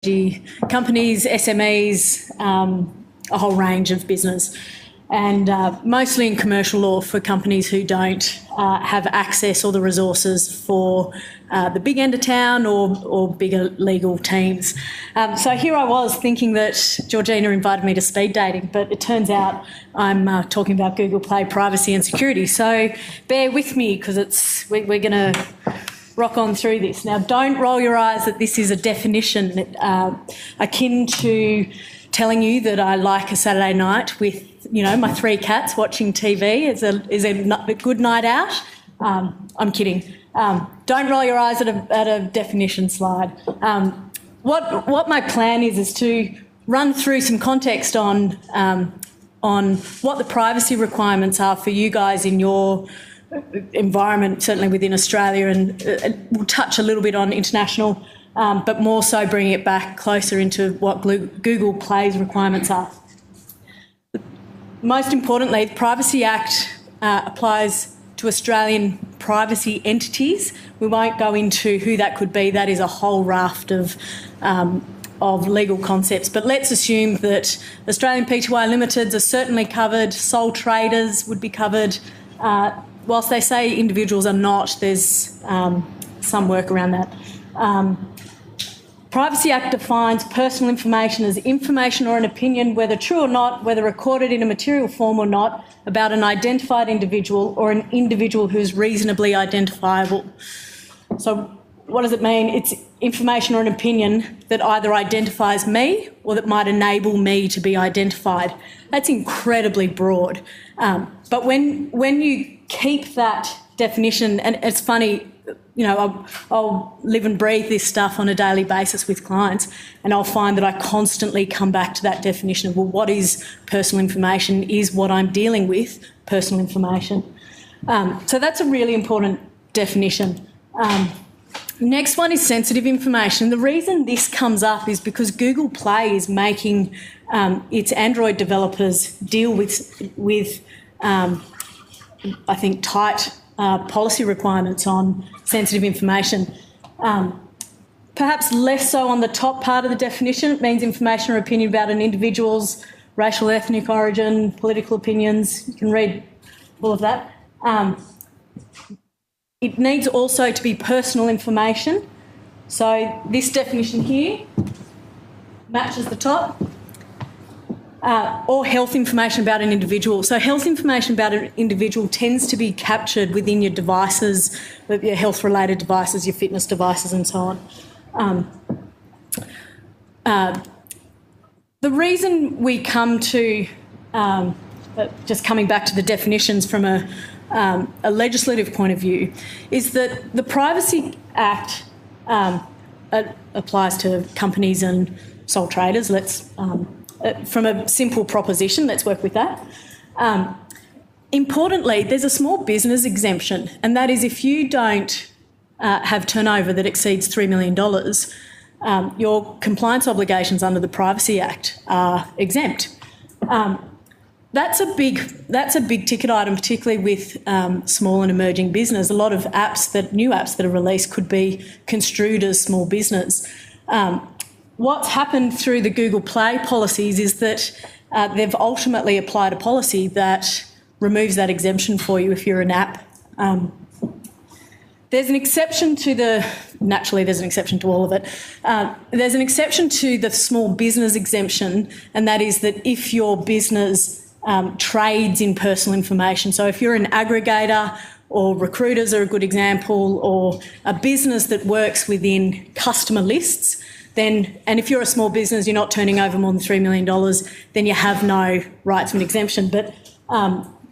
companies, SMEs, a whole range of business, and mostly in commercial law for companies who don't have access or the resources for the big end of town or bigger legal teams. So here I was thinking that Georgina invited me to speed dating, but it turns out I'm talking about Google Play privacy and security. So bear with me because we're going to rock on through this. Now, don't roll your eyes that this is a definition akin to telling you that I like a Saturday night with, my 3 cats watching TV is a good night out. I'm kidding. Don't roll your eyes at a definition slide. What my plan is to run through some context on what the privacy requirements are for you guys in your environment, certainly within Australia, and we'll touch a little bit on international, but more so bringing it back closer into what Google Play's requirements are. Most importantly, the Privacy Act applies to Australian privacy entities. We won't go into who that could be. That is a whole raft of legal concepts. But let's assume that Australian Pty Limiteds are certainly covered. Sole traders would be covered. Whilst they say individuals are not, there's some work around that. Privacy Act defines personal information as information or an opinion, whether true or not, whether recorded in a material form or not, about an identified individual or an individual who is reasonably identifiable. So what does it mean? It's information or an opinion that either identifies me or that might enable me to be identified. That's incredibly broad. But when you keep that definition, and it's funny, I'll live and breathe this stuff on a daily basis with clients, and I'll find that I constantly come back to that definition of, well, what is personal information? Is what I'm dealing with personal information? So that's a really important definition. Next one is sensitive information. The reason this comes up is because Google Play is making its Android developers deal with I think, tight policy requirements on sensitive information. Perhaps less so on the top part of the definition. It means information or opinion about an individual's racial, ethnic origin, political opinions. You can read all of that. It needs also to be personal information. So this definition here matches the top. Or health information about an individual. So health information about an individual tends to be captured within your devices, your health-related devices, your fitness devices and so on. The reason we come to, just coming back to the definitions from a legislative point of view, is that the Privacy Act applies to companies and sole traders. From a simple proposition, let's work with that. Importantly, there's a small business exemption, and that is if you don't have turnover that exceeds $3 million, your compliance obligations under the Privacy Act are exempt. That's a big ticket item, particularly with small and emerging business. A lot of new apps that are released could be construed as small business. What's happened through the Google Play policies is that they've ultimately applied a policy that removes that exemption for you if you're an app. There's an exception to naturally there's an exception to all of it. There's an exception to the small business exemption, and that is that if your business trades in personal information, so if you're an aggregator, or recruiters are a good example, or a business that works within customer lists, and if you're a small business, you're not turning over more than $3 million, then you have no right to an exemption. But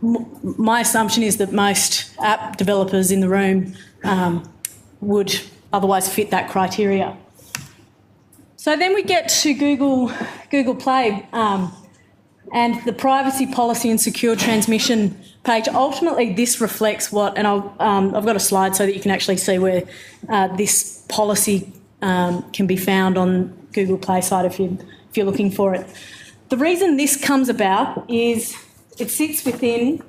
my assumption is that most app developers in the room would otherwise fit that criteria. So then we get to Google Play and the privacy policy and secure transmission page. Ultimately, this reflects what, and I've got a slide so that you can actually see where this policy can be found on Google Play site if you're looking for it. The reason this comes about is it sits within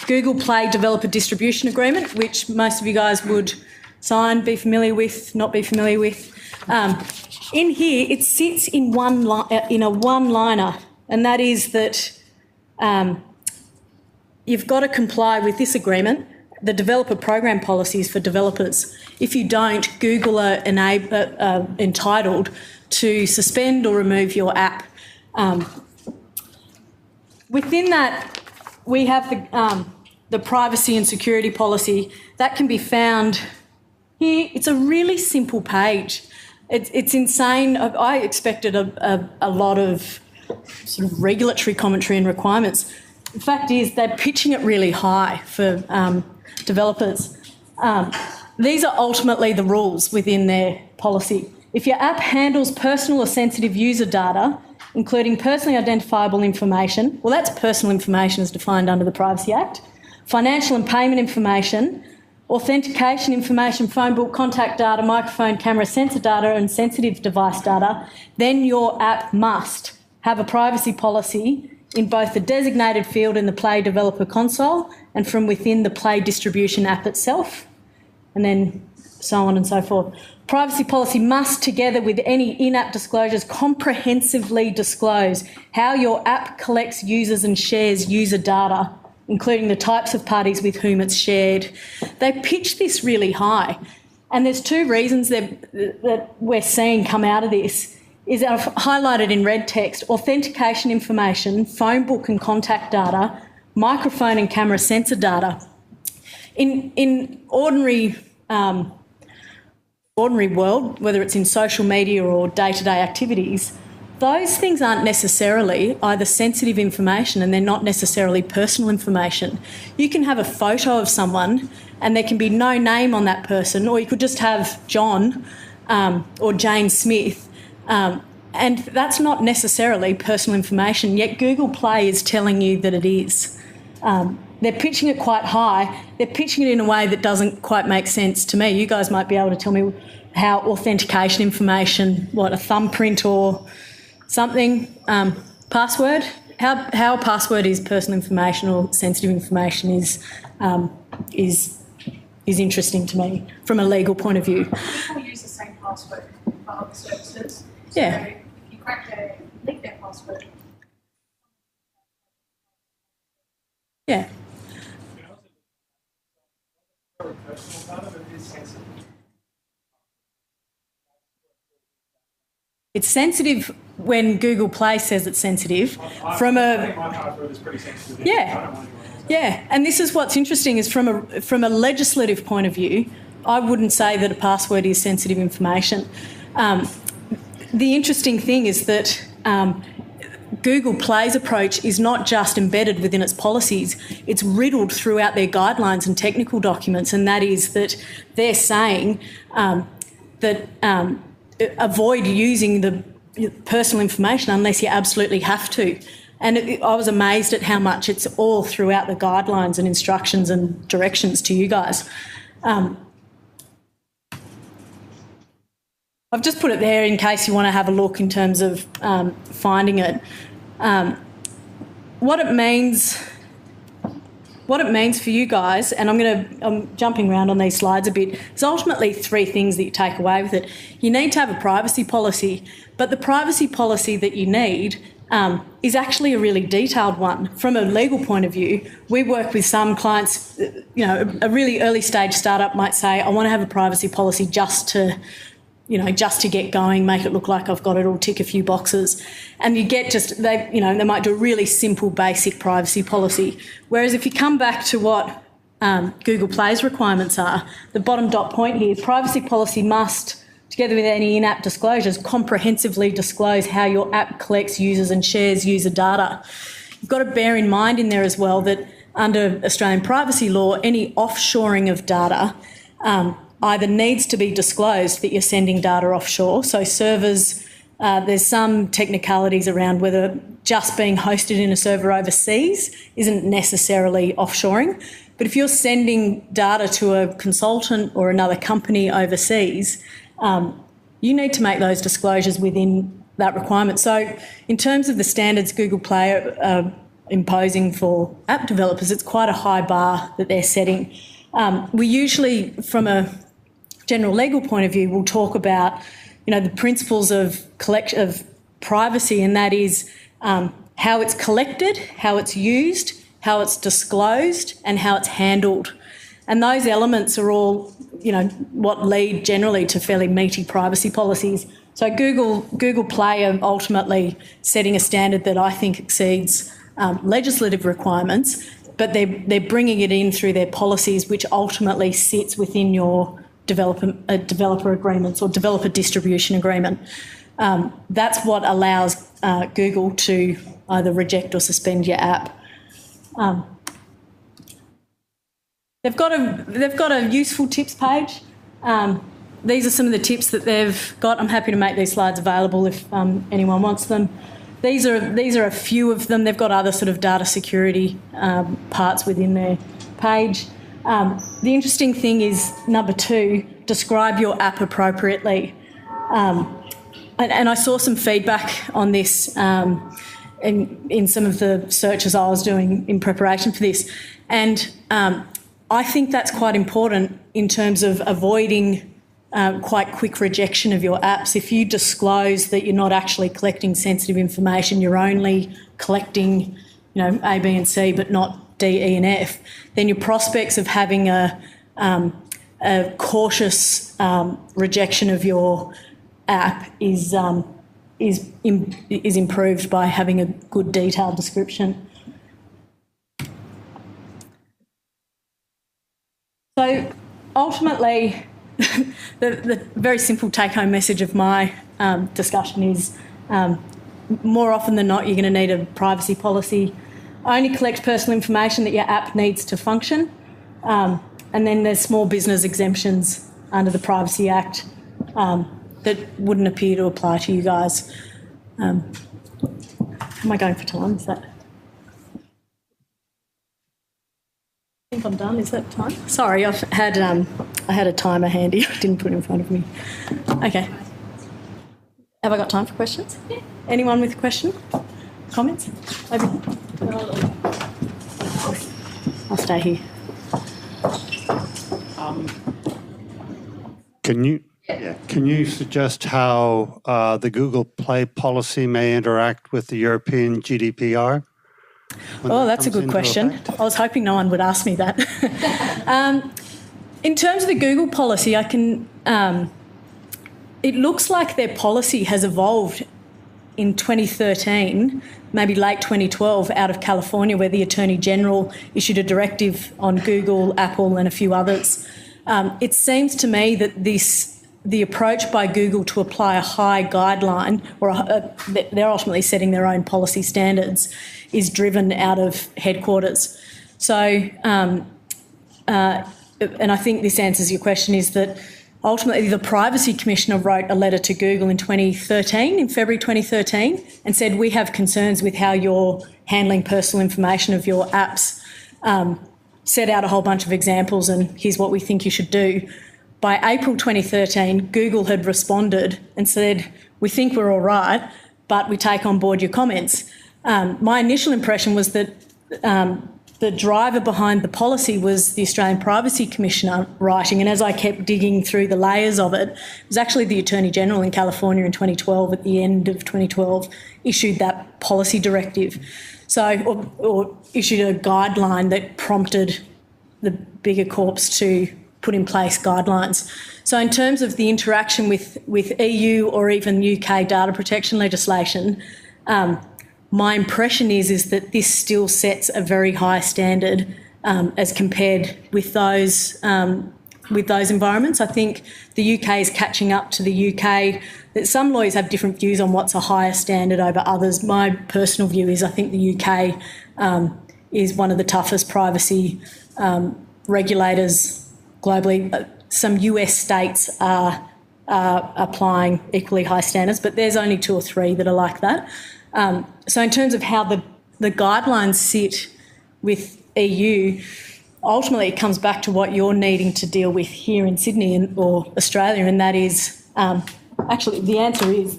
Google Play Developer Distribution Agreement, which most of you guys would sign, be familiar with, not be familiar with. In here, it sits in in a one-liner, and that is that you've got to comply with this agreement, the developer program policies for developers. If you don't, Google are entitled to suspend or remove your app. Within that, we have the privacy and security policy. That can be found here. It's a really simple page. It's insane. I expected a lot of sort of regulatory commentary and requirements. The fact is they're pitching it really high for developers. These are ultimately the rules within their policy. If your app handles personal or sensitive user data, including personally identifiable information, well, that's personal information as defined under the Privacy Act, financial and payment information, authentication information, phone book, contact data, microphone, camera, sensor data and sensitive device data, then your app must have a privacy policy in both the designated field in the Play Developer Console and from within the Play distribution app itself, and then so on and so forth. Privacy policy must, together with any in-app disclosures, comprehensively disclose how your app collects users and shares user data, including the types of parties with whom it's shared. They pitch this really high. And there's two reasons that we're seeing come out of this. Is I've highlighted in red text, authentication information, phone book and contact data, microphone and camera sensor data. In ordinary world, whether it's in social media or day-to-day activities, those things aren't necessarily either sensitive information and they're not necessarily personal information. You can have a photo of someone and there can be no name on that person, or you could just have John or Jane Smith, and that's not necessarily personal information, yet Google Play is telling you that it is. They're pitching it quite high. They're pitching it in a way that doesn't quite make sense to me. You guys might be able to tell me how authentication information, what, a thumbprint or something, password, how a password is personal information or sensitive information is interesting to me from a legal point of view. People use the same password for other services. Yeah. So if you crack their leak their password. Yeah. It's sensitive when Google Play says it's sensitive. I think my password is pretty sensitive. Yeah, and this is what's interesting is from a legislative point of view, I wouldn't say that a password is sensitive information. The interesting thing is that Google Play's approach is not just embedded within its policies, it's riddled throughout their guidelines and technical documents, and that is that they're saying that avoid using the personal information unless you absolutely have to. And I was amazed at how much it's all throughout the guidelines and instructions and directions to you guys. I've just put it there in case you want to have a look in terms of finding it. What it means for you guys, and I'm jumping around on these slides a bit, there's ultimately three things that you take away with it. You need to have a privacy policy, but the privacy policy that you need is actually a really detailed one. From a legal point of view, we work with some clients, a really early stage startup might say, I want to have a privacy policy just to get going, make it look like I've got it all, tick a few boxes. And you get they might do a really simple, basic privacy policy. Whereas if you come back to what Google Play's requirements are, the bottom dot point here, privacy policy must, together with any in-app disclosures, comprehensively disclose how your app collects users and shares user data. You've got to bear in mind in there as well that under Australian privacy law, any offshoring of data either needs to be disclosed that you're sending data offshore. So servers, there's some technicalities around whether just being hosted in a server overseas isn't necessarily offshoring. But if you're sending data to a consultant or another company overseas, you need to make those disclosures within that requirement. So in terms of the standards Google Play are imposing for app developers, it's quite a high bar that they're setting. We usually, from a general legal point of view, will talk about the principles of privacy, and that is how it's collected, how it's used, how it's disclosed, and how it's handled. And those elements are all, what lead generally to fairly meaty privacy policies. So Google Play are ultimately setting a standard that I think exceeds legislative requirements, but they're bringing it in through their policies, which ultimately sits within your developer agreements or developer distribution agreement. That's what allows Google to either reject or suspend your app. They've got a useful tips page. These are some of the tips that they've got. I'm happy to make these slides available if anyone wants them. These are a few of them. They've got other sort of data security parts within their page. The interesting thing is number 2, describe your app appropriately. And I saw some feedback on this in some of the searches I was doing in preparation for this. And I think that's quite important in terms of avoiding quite quick rejection of your apps. If you disclose that you're not actually collecting sensitive information, you're only collecting, A, B and C, but not D, E and F, then your prospects of having a cautious rejection of your app is improved by having a good detailed description. So ultimately, the very simple take-home message of my discussion is more often than not, you're going to need a privacy policy. Only collect personal information that your app needs to function. And then there's small business exemptions under the Privacy Act that wouldn't appear to apply to you guys. Am I going for time? Is that? I think I'm done. Is that time? Sorry, I had a timer handy. I didn't put it in front of me. Okay. Have I got time for questions? Yeah. Anyone with a question? Comments? Maybe. I'll stay here. Can you suggest how the Google Play policy may interact with the European GDPR? Oh, that's a good question. I was hoping no one would ask me that. In terms of the Google policy, I can. It looks like their policy has evolved in 2013, maybe late 2012, out of California, where the Attorney General issued a directive on Google, Apple, and a few others. It seems to me that the approach by Google to apply a high guideline, or they're ultimately setting their own policy standards, is driven out of headquarters. So, and I think this answers your question, is that ultimately the Privacy Commissioner wrote a letter to Google in February 2013, and said, we have concerns with how you're handling personal information of your apps. Set out a whole bunch of examples, and here's what we think you should do. By April 2013, Google had responded and said, we think we're all right, but we take on board your comments. My initial impression was that the driver behind the policy was the Australian Privacy Commissioner writing, and as I kept digging through the layers of it, it was actually the Attorney General in California in 2012, at the end of 2012, issued that policy directive. So, or issued a guideline that prompted the bigger corps to put in place guidelines. So in terms of the interaction with EU or even UK data protection legislation, my impression is that this still sets a very high standard as compared with those environments. I think the UK is catching up to the UK. That some lawyers have different views on what's a higher standard over others. My personal view is I think the UK is one of the toughest privacy regulators globally. Some US states are applying equally high standards, but there's only 2 or 3 that are like that. So in terms of how the guidelines sit with EU, ultimately it comes back to what you're needing to deal with here in Sydney or Australia, and that is, actually the answer is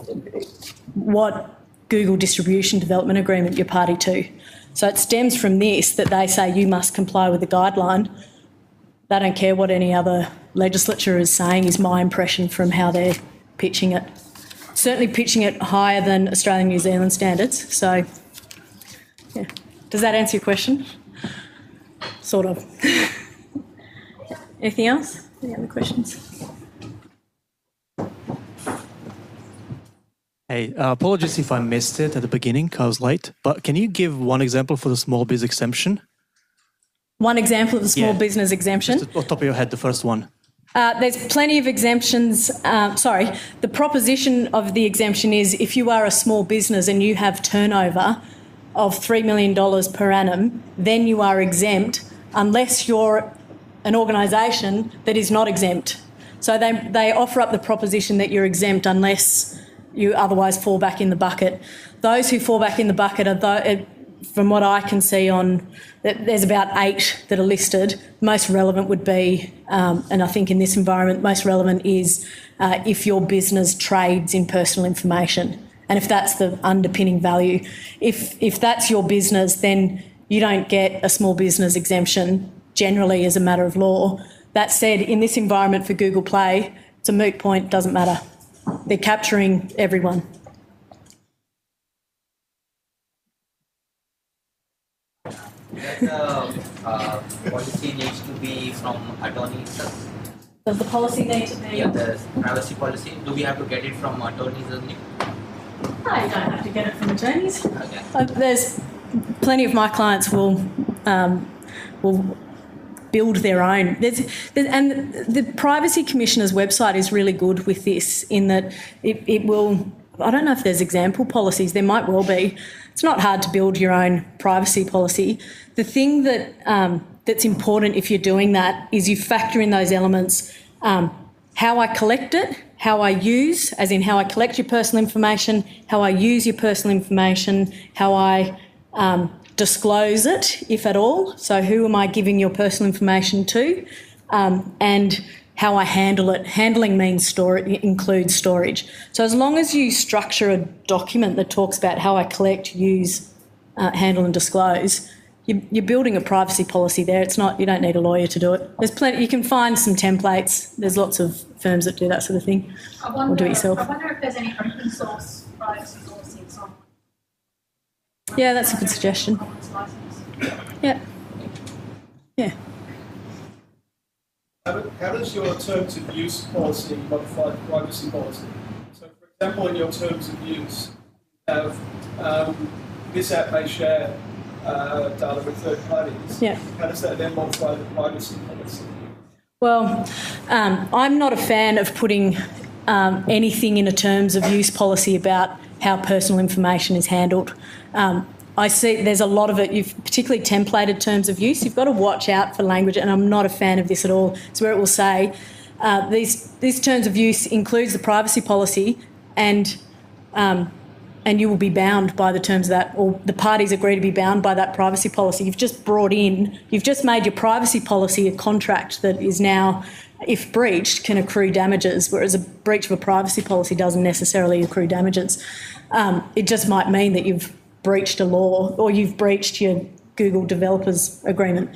what Google Distribution Development Agreement you're party to. So it stems from this, that they say you must comply with the guideline. They don't care what any other legislature is saying, is my impression from how they're pitching it. Certainly pitching it higher than Australian New Zealand standards. So, yeah. Does that answer your question? Sort of. Anything else? Any other questions? Hey, apologies if I missed it at the beginning, I was late, but can you give one example for the small biz exemption? One example of the small Yeah. business exemption? Just off the top of your head, the first one. There's plenty of exemptions. The proposition of the exemption is if you are a small business and you have turnover of $3 million per annum, then you are exempt unless you're an organisation that is not exempt. So they offer up the proposition that you're exempt unless you otherwise fall back in the bucket. Those who fall back in the bucket are, from what I can see there's about 8 that are listed. Most relevant would be, and I think in this environment, most relevant is if your business trades in personal information. And if that's the underpinning value. If that's your business, then you don't get a small business exemption generally as a matter of law. That said, in this environment for Google Play, it's a moot point, doesn't matter. They're capturing everyone. The policy needs to be from attorneys. Does the policy need to be? Yeah, the privacy policy. Do we have to get it from attorneys only? No, you don't have to get it from attorneys. Okay. There's plenty of my clients will build their own. And the Privacy Commissioner's website is really good with this in that it will, I don't know if there's example policies, there might well be. It's not hard to build your own privacy policy. The thing that's important if you're doing that is you factor in those elements, how I collect it, how I use, as in how I collect your personal information, how I use your personal information, how I disclose it, if at all. So who am I giving your personal information to? And how I handle it. Handling means includes storage. So as long as you structure a document that talks about how I collect, use, handle and disclose, you're building a privacy policy there. It's not, you don't need a lawyer to do it. There's plenty, you can find some templates. There's lots of firms that do that sort of thing. Or do it yourself. I wonder if there's any open source privacy policies on. Yeah, that's a good suggestion. Yeah. Yeah. How does your terms of use policy modify the privacy policy? So, for example, in your terms of use, you have this app may share data with third parties. Yeah. How does that then modify the privacy policy? Well, I'm not a fan of putting anything in a terms of use policy about how personal information is handled. I see there's a lot of it, particularly templated terms of use, you've got to watch out for language, and I'm not a fan of this at all. It's where it will say, these terms of use includes the privacy policy and you will be bound by the terms of that, or the parties agree to be bound by that privacy policy. You've just made your privacy policy a contract that is now, if breached, can accrue damages, whereas a breach of a privacy policy doesn't necessarily accrue damages. It just might mean that you've breached a law or you've breached your Google developers agreement.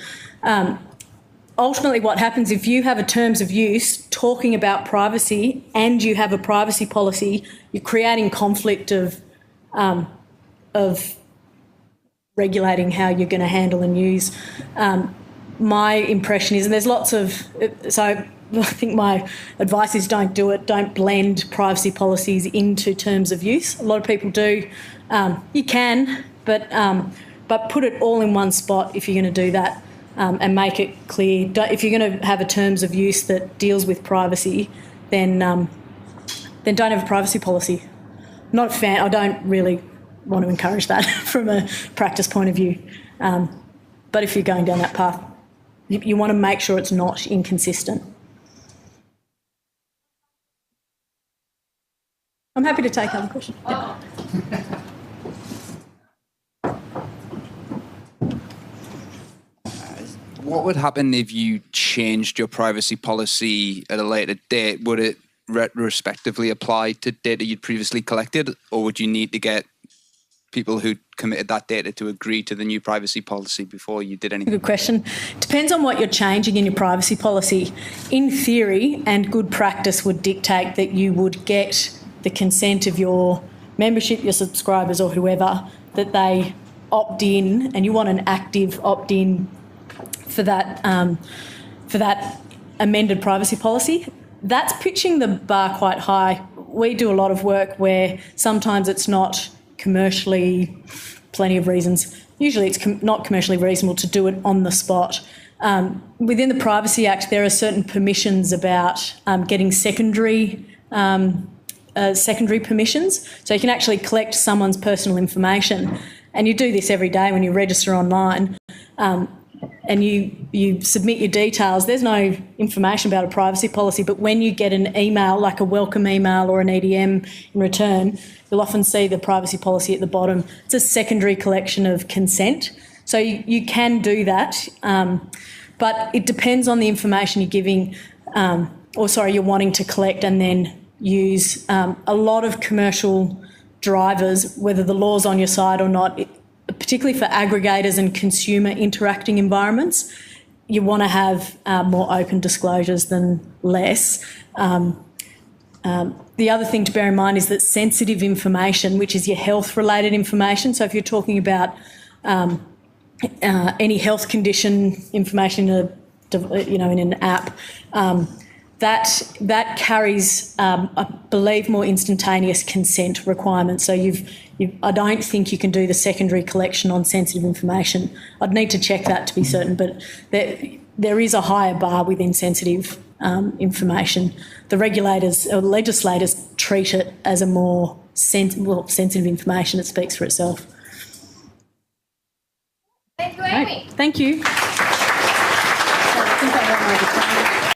Ultimately, what happens if you have a terms of use talking about privacy and you have a privacy policy, you're creating conflict of regulating how you're going to handle and use. My impression is, and there's lots of, so I think my advice is don't do it. Don't blend privacy policies into terms of use. A lot of people do. You can, but put it all in one spot if you're going to do that, and make it clear. If you're going to have a terms of use that deals with privacy, then don't have a privacy policy. Not a fan. I don't really want to encourage that from a practice point of view. But if you're going down that path, you want to make sure it's not inconsistent. I'm happy to take other questions. Yeah. What would happen if you changed your privacy policy at a later date? Would it retrospectively apply to data you'd previously collected, or would you need to get people who committed that data to agree to the new privacy policy before you did anything? Good question. Depends on what you're changing in your privacy policy. In theory, and good practice would dictate that you would get the consent of your membership, your subscribers or whoever, that they opt in, and you want an active opt-in for that amended privacy policy. That's pitching the bar quite high. We do a lot of work where sometimes it's not commercially, plenty of reasons. Usually it's not commercially reasonable to do it on the spot. Within the Privacy Act, there are certain permissions about getting secondary permissions. So you can actually collect someone's personal information, and you do this every day when you register online. And you submit your details. There's no information about a privacy policy, but when you get an email, like a welcome email or an EDM in return, you'll often see the privacy policy at the bottom. It's a secondary collection of consent. So you can do that, but it depends on the information you're giving, you're wanting to collect and then use. A lot of commercial drivers, whether the law's on your side or not, particularly for aggregators and consumer interacting environments, you want to have more open disclosures than less. The other thing to bear in mind is that sensitive information, which is your health-related information, so if you're talking about any health condition information in an app, that carries, I believe, more instantaneous consent requirements. So I don't think you can do the secondary collection on sensitive information. I'd need to check that to be certain, but there is a higher bar within sensitive information. The regulators or legislators treat it as a more sensitive information. It speaks for itself. Thank you, Amy. Right. Thank you. So I think I went over time.